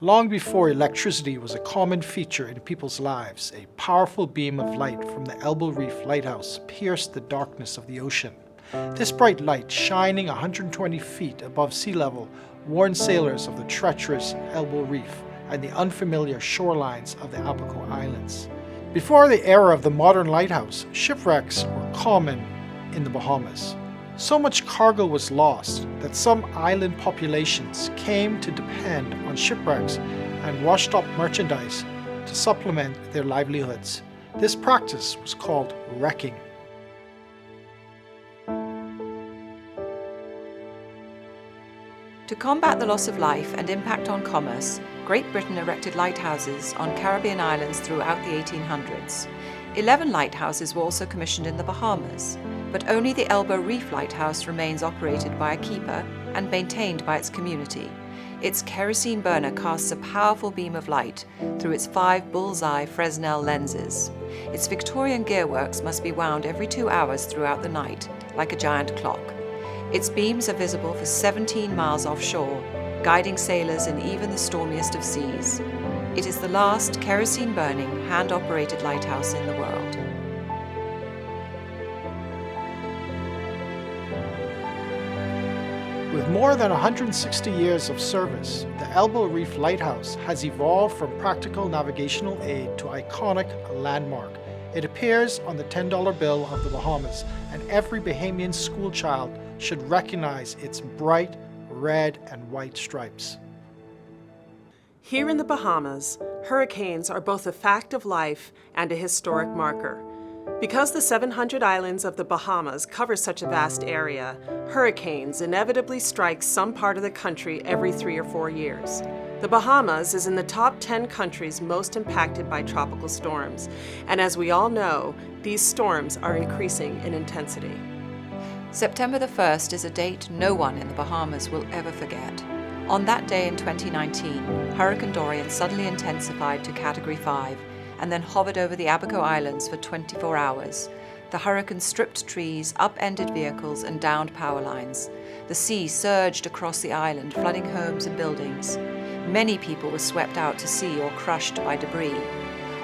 Long before electricity was a common feature in people's lives, a powerful beam of light from the Elbow Reef Lighthouse pierced the darkness of the ocean. This bright light, shining 120 feet above sea level, warned sailors of the treacherous Elbow Reef and the unfamiliar shorelines of the Abaco Islands. Before the era of the modern lighthouse, shipwrecks were common in the Bahamas. So much cargo was lost that some island populations came to depend on shipwrecks and washed up merchandise to supplement their livelihoods. This practice was called wrecking. To combat the loss of life and impact on commerce, Great Britain erected lighthouses on Caribbean islands throughout the 1800s. 11 lighthouses were also commissioned in the Bahamas, but only the Elbow Reef Lighthouse remains operated by a keeper and maintained by its community. Its kerosene burner casts a powerful beam of light through its 5 bullseye Fresnel lenses. Its Victorian gearworks must be wound every 2 hours throughout the night, like a giant clock. Its beams are visible for 17 miles offshore, guiding sailors in even the stormiest of seas. It is the last kerosene-burning, hand-operated lighthouse in the world. With more than 160 years of service, the Elbow Reef Lighthouse has evolved from practical navigational aid to iconic landmark. It appears on the $10 bill of the Bahamas, and every Bahamian schoolchild should recognize its bright red and white stripes. Here in the Bahamas, hurricanes are both a fact of life and a historic marker. Because the 700 islands of the Bahamas cover such a vast area, hurricanes inevitably strike some part of the country every 3 or 4 years. The Bahamas is in the top 10 countries most impacted by tropical storms, and as we all know, these storms are increasing in intensity. September the 1st is a date no one in the Bahamas will ever forget. On that day in 2019, Hurricane Dorian suddenly intensified to Category 5 and then hovered over the Abaco Islands for 24 hours. The hurricane stripped trees, upended vehicles, and downed power lines. The sea surged across the island, flooding homes and buildings. Many people were swept out to sea or crushed by debris.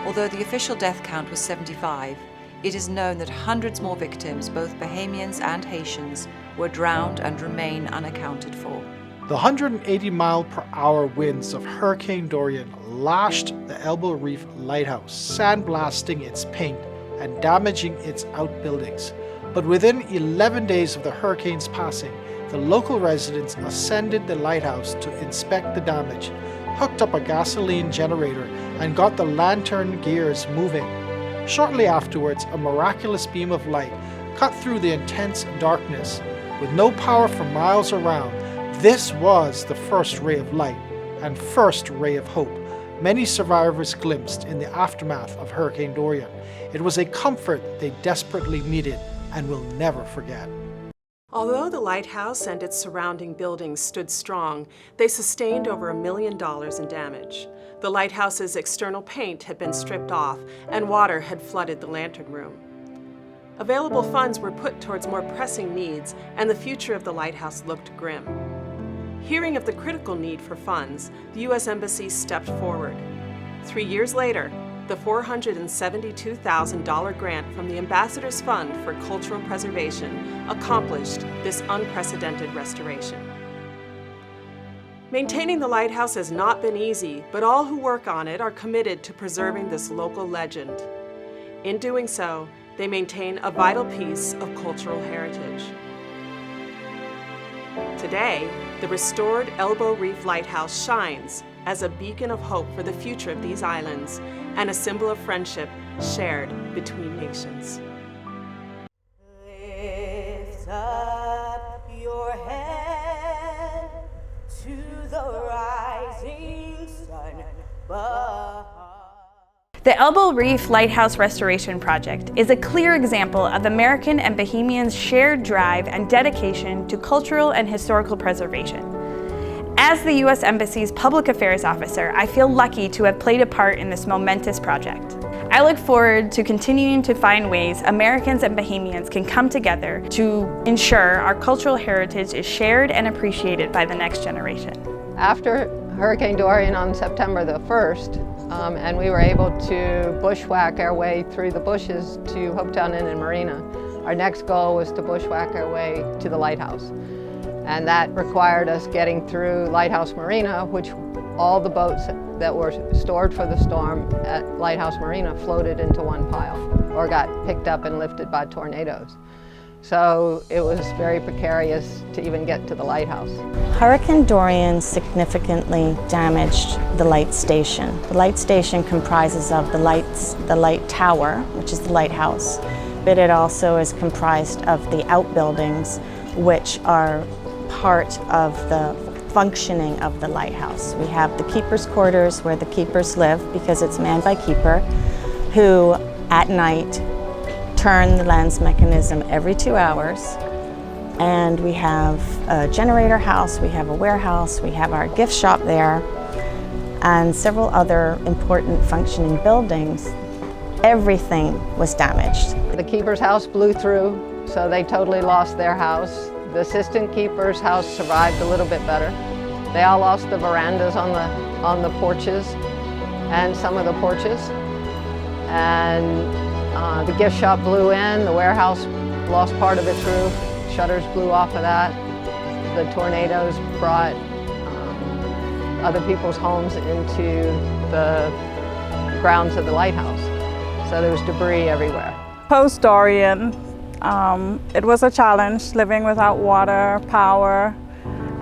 Although the official death count was 75, it is known that hundreds more victims, both Bahamians and Haitians, were drowned and remain unaccounted for. The 180-mile-per-hour winds of Hurricane Dorian lashed the Elbow Reef Lighthouse, sandblasting its paint and damaging its outbuildings. But within 11 days of the hurricane's passing, the local residents ascended the lighthouse to inspect the damage, hooked up a gasoline generator, and got the lantern gears moving. Shortly afterwards, a miraculous beam of light cut through the intense darkness. With no power for miles around, this was the first ray of light and first ray of hope many survivors glimpsed in the aftermath of Hurricane Dorian. It was a comfort they desperately needed and will never forget. Although the lighthouse and its surrounding buildings stood strong, they sustained over $1 million in damage. The lighthouse's external paint had been stripped off and water had flooded the lantern room. Available funds were put towards more pressing needs, and the future of the lighthouse looked grim. Hearing of the critical need for funds, the U.S. Embassy stepped forward. 3 years later, the $472,000 grant from the Ambassador's Fund for Cultural Preservation accomplished this unprecedented restoration. Maintaining the lighthouse has not been easy, but all who work on it are committed to preserving this local legend. In doing so, they maintain a vital piece of cultural heritage. Today, the restored Elbow Reef Lighthouse shines as a beacon of hope for the future of these islands and a symbol of friendship shared between nations. Lift up your head to the rising sun. The Elbow Reef Lighthouse Restoration Project is a clear example of American and Bahamians' shared drive and dedication to cultural and historical preservation. As the U.S. Embassy's Public Affairs Officer, I feel lucky to have played a part in this momentous project. I look forward to continuing to find ways Americans and Bahamians can come together to ensure our cultural heritage is shared and appreciated by the next generation. After Hurricane Dorian on September the 1st, and we were able to bushwhack our way through the bushes to Hopetown Inn and Marina, our next goal was to bushwhack our way to the lighthouse. And that required us getting through Lighthouse Marina, which all the boats that were stored for the storm at Lighthouse Marina floated into one pile or got picked up and lifted by tornadoes. So it was very precarious to even get to the lighthouse. Hurricane Dorian significantly damaged the light station. The light station comprises of the light tower, which is the lighthouse, but it also is comprised of the outbuildings, which are part of the functioning of the lighthouse. We have the keeper's quarters where the keepers live because it's manned by keeper, who at night turn the lens mechanism every 2 hours. And we have a generator house, we have a warehouse, we have our gift shop there, and several other important functioning buildings. Everything was damaged. The keeper's house blew through, so they totally lost their house. The assistant keeper's house survived a little bit better. They all lost the verandas on the porches and some of the porches. And the gift shop blew in, the warehouse lost part of its roof, shutters blew off of that. The tornadoes brought other people's homes into the grounds of the lighthouse. So there was debris everywhere. Post-Dorian, it was a challenge living without water, power,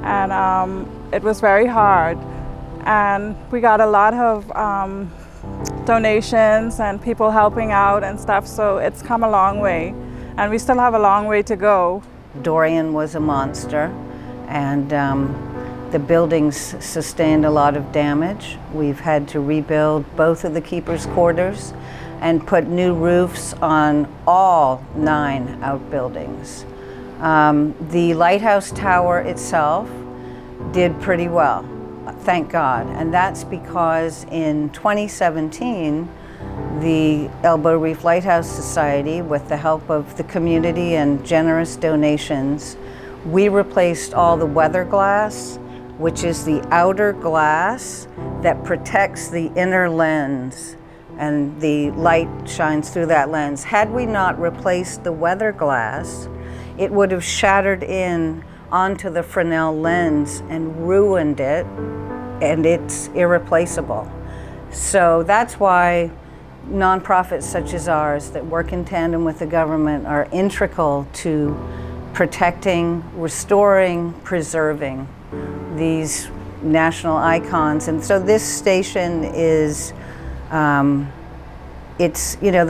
and it was very hard. And we got a lot of donations and people helping out and stuff, so it's come a long way. And we still have a long way to go. Dorian was a monster, and the buildings sustained a lot of damage. We've had to rebuild both of the keepers' quarters and put new roofs on all 9 outbuildings. The lighthouse tower itself did pretty well, thank God, and that's because in 2017, the Elbow Reef Lighthouse Society, with the help of the community and generous donations, we replaced all the weather glass, which is the outer glass that protects the inner lens, and the light shines through that lens. Had we not replaced the weather glass, it would have shattered in onto the Fresnel lens and ruined it, and it's irreplaceable. So that's why nonprofits such as ours that work in tandem with the government are integral to protecting, restoring, preserving these national icons. And so this station is, the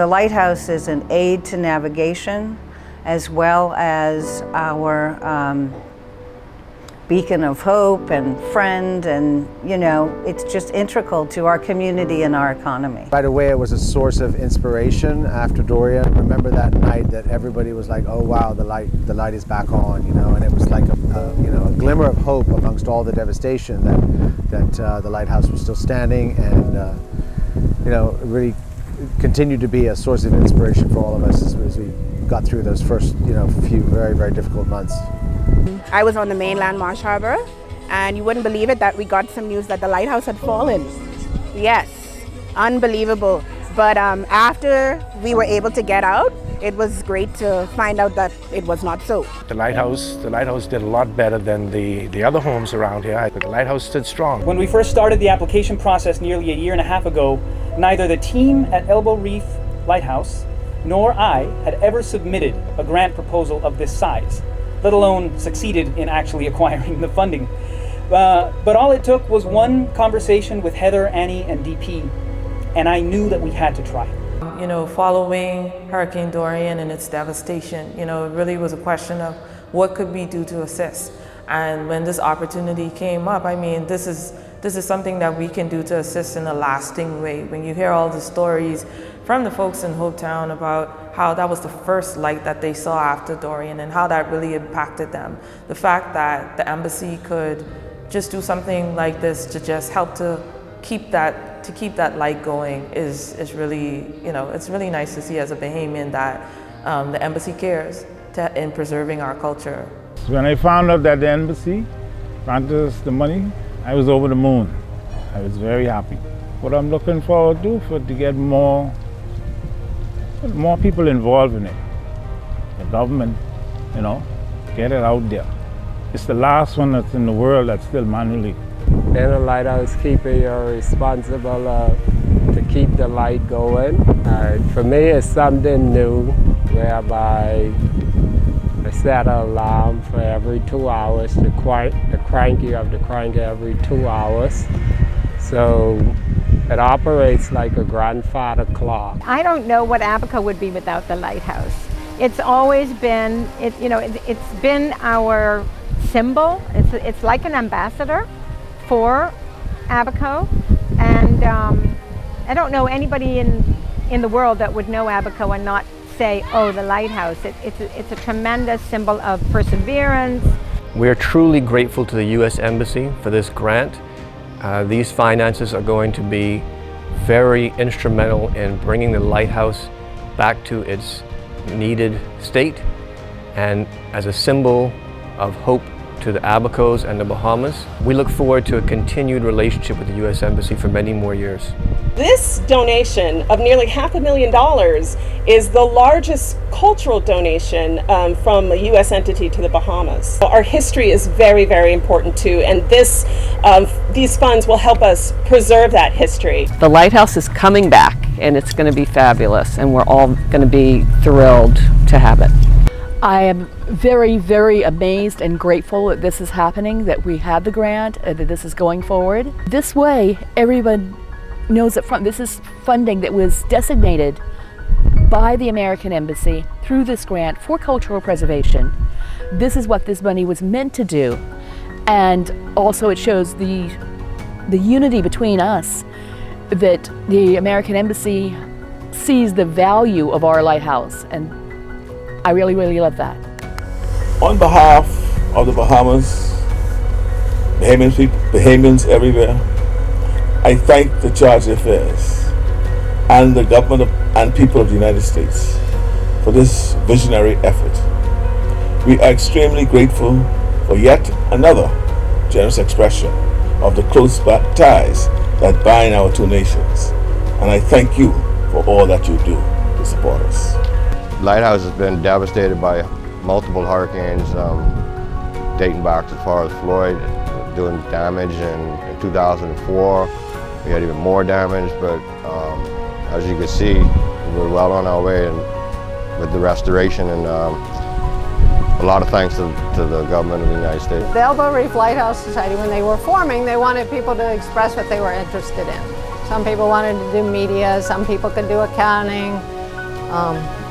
lighthouse is an aid to navigation as well as our beacon of hope and friend, and it's just integral to our community and our economy. Right away it was a source of inspiration after Dorian. I remember that night that everybody was like, oh wow, the light is back on, and it was like a glimmer of hope amongst all the devastation that the lighthouse was still standing, and it really continued to be a source of inspiration for all of us as we got through those first few very, very difficult months. I was on the mainland Marsh Harbor, and you wouldn't believe it that we got some news that the lighthouse had fallen. Yes, unbelievable. But after we were able to get out, it was great to find out that it was not so. The lighthouse did a lot better than the other homes around here. The lighthouse stood strong. When we first started the application process nearly a year and a half ago, neither the team at Elbow Reef Lighthouse nor I had ever submitted a grant proposal of this size, let alone succeeded in actually acquiring the funding. But all it took was one conversation with Heather, Annie, and DP, and I knew that we had to try. Following Hurricane Dorian and its devastation, it really was a question of what could we do to assist. And when this opportunity came up, this is something that we can do to assist in a lasting way. When you hear all the stories from the folks in Hopetown about how that was the first light that they saw after Dorian and how that really impacted them, the fact that the embassy could just do something like this to just help to keep that light going is really, it's really nice to see as a Bahamian that the embassy cares in preserving our culture. When I found out that the embassy granted us the money I was over the moon. I was very happy. What I'm looking forward to to get more people involved in it. The government, get it out there. It's the last one that's in the world that's still manually. Being a lighthouse keeper, you're responsible to keep the light going. For me, it's something new, whereby I set an alarm for every 2 hours. The crank, you have to crank every 2 hours. So it operates like a grandfather clock. I don't know what Abaco would be without the lighthouse. It's always been, it's been our symbol. It's like an ambassador for Abaco, and I don't know anybody in the world that would know Abaco and not say, oh, the lighthouse. It's a tremendous symbol of perseverance. We're truly grateful to the U.S. Embassy for this grant. These finances are going to be very instrumental in bringing the lighthouse back to its needed state and as a symbol of hope to the Abacos and the Bahamas. We look forward to a continued relationship with the U.S. Embassy for many more years. This donation of nearly $500,000 is the largest cultural donation from a U.S. entity to the Bahamas. Our history is very, very important too, and these funds will help us preserve that history. The lighthouse is coming back, and it's going to be fabulous, and we're all going to be thrilled to have it. I am very, very amazed and grateful that this is happening, that we had the grant, that this is going forward. This way, everyone knows up front, this is funding that was designated by the American Embassy through this grant for cultural preservation. This is what this money was meant to do. And also it shows the unity between us, that the American Embassy sees the value of our lighthouse, and I really, really love that. On behalf of the Bahamas, Bahamians everywhere, I thank the Charge of Affairs and the government and people of the United States for this visionary effort. We are extremely grateful for yet another generous expression of the close ties that bind our two nations. And I thank you for all that you do to support us. Lighthouse has been devastated by multiple hurricanes dating back as far as Floyd, doing damage in 2004. We had even more damage, but as you can see, we're well on our way with the restoration, and a lot of thanks to the government of the United States. The Elbow Reef Lighthouse Society, when they were forming, they wanted people to express what they were interested in. Some people wanted to do media, some people could do accounting.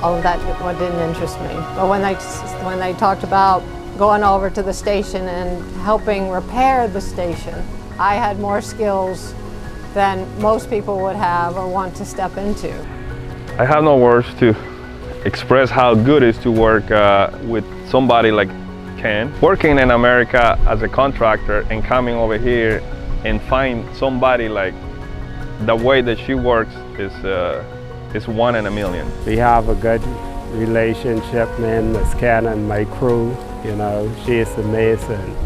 All of that didn't interest me. But when they talked about going over to the station and helping repair the station, I had more skills than most people would have or want to step into. I have no words to express how good it is to work with somebody like Ken. Working in America as a contractor and coming over here and find somebody like the way that she works is one in a million. We have a good relationship, man, with Ken and my crew. She is amazing.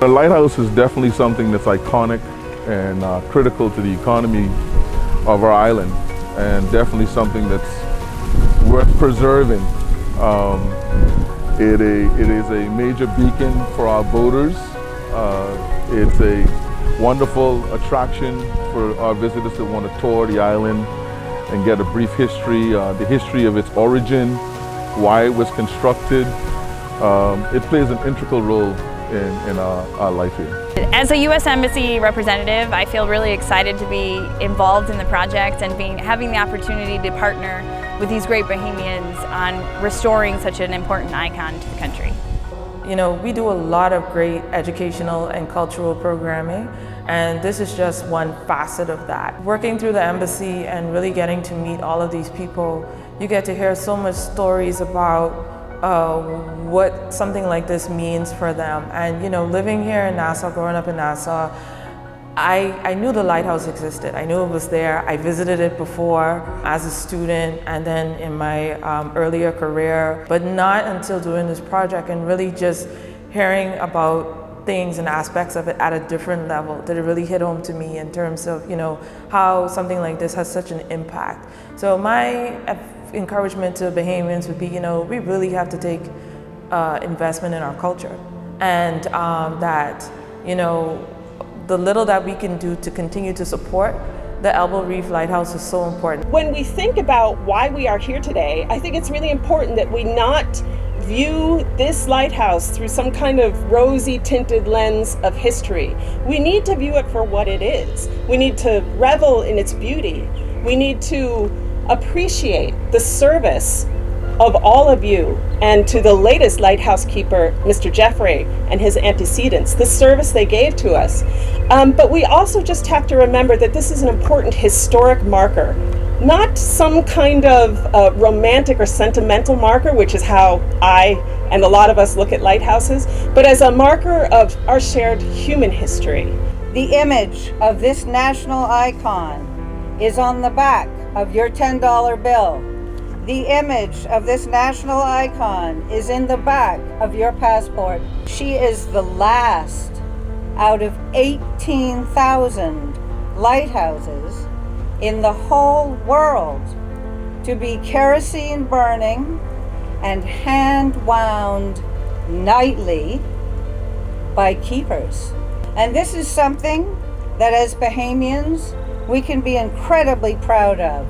The Lighthouse is definitely something that's iconic and critical to the economy of our island, and definitely something that's worth preserving. It is a major beacon for our boaters. It's a wonderful attraction for our visitors that want to tour the island and get a brief history, the history of its origin, why it was constructed. It plays an integral role in our life here. As a U.S. Embassy representative, I feel really excited to be involved in the project and having the opportunity to partner with these great Bahamians on restoring such an important icon to the country. We do a lot of great educational and cultural programming, and this is just one facet of that. Working through the embassy and really getting to meet all of these people, you get to hear so much stories about what something like this means for them. And living here in Nassau, growing up in Nassau, I knew the lighthouse existed. I knew it was there. I visited it before as a student and then in my earlier career, but not until doing this project and really just hearing about things and aspects of it at a different level that it really hit home to me in terms of, you know, how something like this has such an impact. So my encouragement to Bahamians would be, you know, we really have to take investment in our culture, and that, you know, the little that we can do to continue to support the Elbow Reef Lighthouse is so important. When we think about why we are here today, I think it's really important that we not view this lighthouse through some kind of rosy tinted lens of history. We need to view it for what it is. We need to revel in its beauty. We need to appreciate the service of all of you, and to the latest lighthouse keeper, Mr. Jeffrey, and his antecedents, the service they gave to us. But we also just have to remember that this is an important historic marker, not some kind of romantic or sentimental marker, which is how I and a lot of us look at lighthouses, but as a marker of our shared human history. The image of this national icon is on the back of your $10 bill. The image of this national icon is in the back of your passport. She is the last out of 18,000 lighthouses in the whole world to be kerosene burning and hand wound nightly by keepers. And this is something that as Bahamians we can be incredibly proud of.